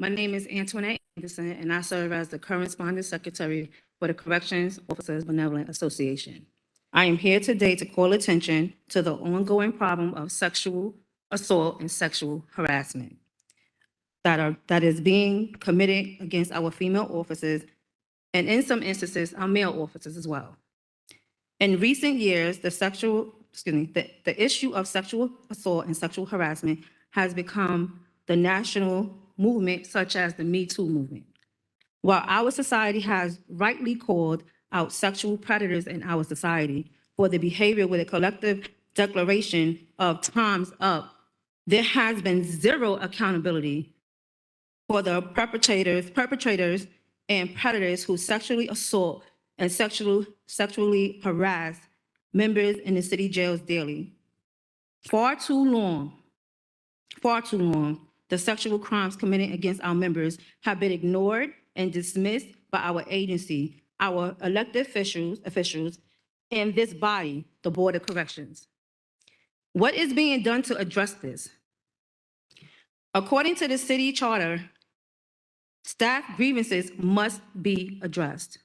My name is Antoinette Anderson, and I serve as the Correspondent Secretary for the Corrections Officers Benevolent Association. I am here today to call attention to the ongoing problem of sexual assault and sexual harassment that is being committed against our female officers, and in some instances, our male officers as well. In recent years, the issue of sexual assault and sexual harassment has become the national movement, such as the Me Too movement. While our society has rightly called out sexual predators in our society for the behavior with a collective declaration of time's up, there has been zero accountability for the perpetrators and predators who sexually assault and sexually harass members in the city jails daily. Far too long, the sexual crimes committed against our members have been ignored and dismissed by our agency, our elected officials, and this body, the Board of Corrections. What is being done to address this? According to the city charter, staff grievances must be addressed.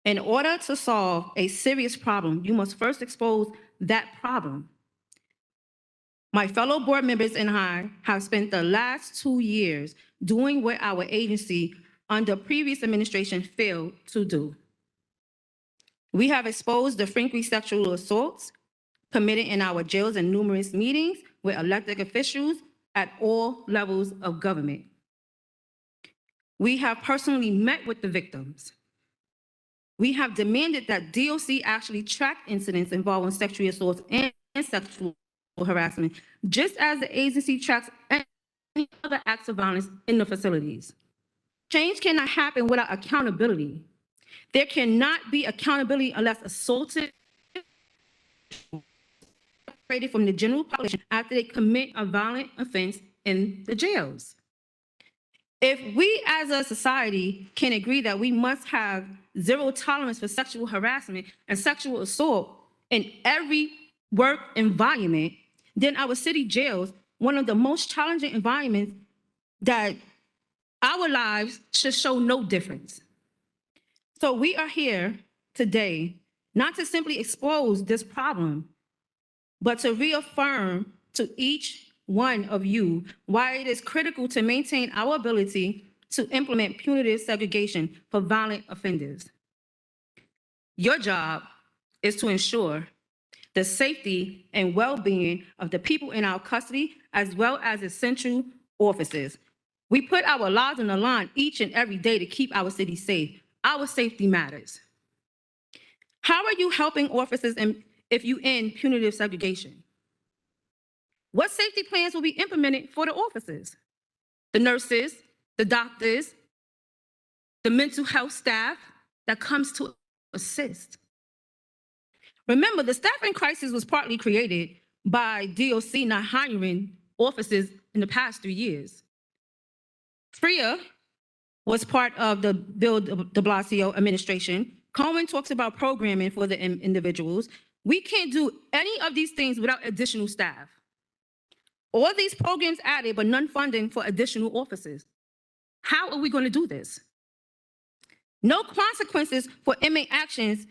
In order to solve a serious problem, you must first expose that problem. My fellow board members and I have spent the last 2 years doing what our agency under previous administration failed to do. We have exposed the frequent sexual assaults committed in our jails and numerous meetings with elected officials at all levels of government. We have personally met with the victims. We have demanded that DOC actually track incidents involving sexual assaults and sexual harassment, just as the agency tracks any other acts of violence in the facilities. Change cannot happen without accountability. There cannot be accountability unless assaulted separated from the general population after they commit a violent offense in the jails. If we as a society can agree that we must have zero tolerance for sexual harassment and sexual assault in every work environment, then our city jails, one of the most challenging environments, that our lives should show no difference. So we are here today not to simply expose this problem, but to reaffirm to each one of you why it is critical to maintain our ability to implement punitive segregation for violent offenders. Your job is to ensure the safety and well-being of the people in our custody, as well as essential officers. We put our lives on the line each and every day to keep our city safe. Our safety matters. How are you helping officers if you end punitive segregation? What safety plans will be implemented for the officers, the nurses, the doctors, the mental health staff that comes to assist? Remember, the staffing crisis was partly created by DOC not hiring officers in the past 3 years. FRIA was part of the Bill de Blasio administration. Cohen talks about programming for the individuals. We can't do any of these things without additional staff. All these programs added, but none funding for additional officers. How are we going to do this? No consequences for inmate actions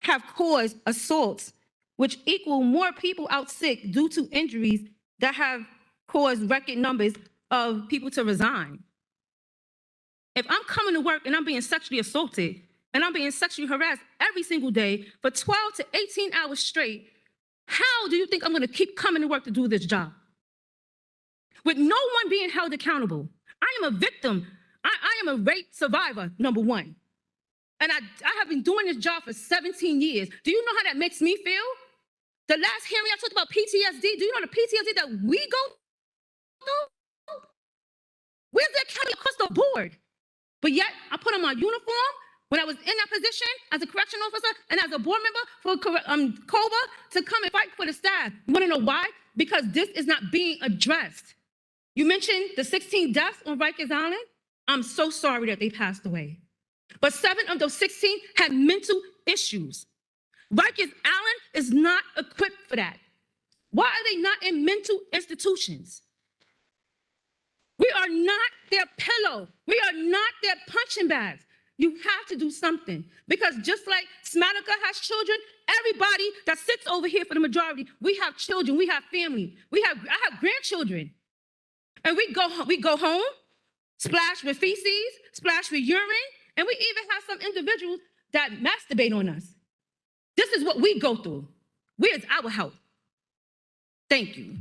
have caused assaults, which equal more people out sick due to injuries that have caused record numbers of people to resign. If I'm coming to work and I'm being sexually assaulted and I'm being sexually harassed every single day for 12 to 18 hours straight, how do you think I'm going to keep coming to work to do this job? With no one being held accountable. I am a victim. I am a rape survivor, number one. And I have been doing this job for 17 years. Do you know how that makes me feel? The last hearing I talked about PTSD. Do you know the PTSD that we go through? Where's the accountability across the board? But yet, I put on my uniform when I was in that position as a correction officer and as a board member for COBA to come and fight for the staff. You want to know why? Because this is not being addressed. You mentioned the 16 deaths on Rikers Island. I'm so sorry that they passed away. But 7 of those 16 had mental issues. Rikers Island is not equipped for that. Why are they not in mental institutions? We are not their pillow. We are not their punching bags. You have to do something, because just like Smatica has children, everybody that sits over here for the majority, we have children, we have family, I have grandchildren, and we go home, splash with feces, splash with urine, and we even have some individuals that masturbate on us. This is what we go through. Where's our help? Thank you.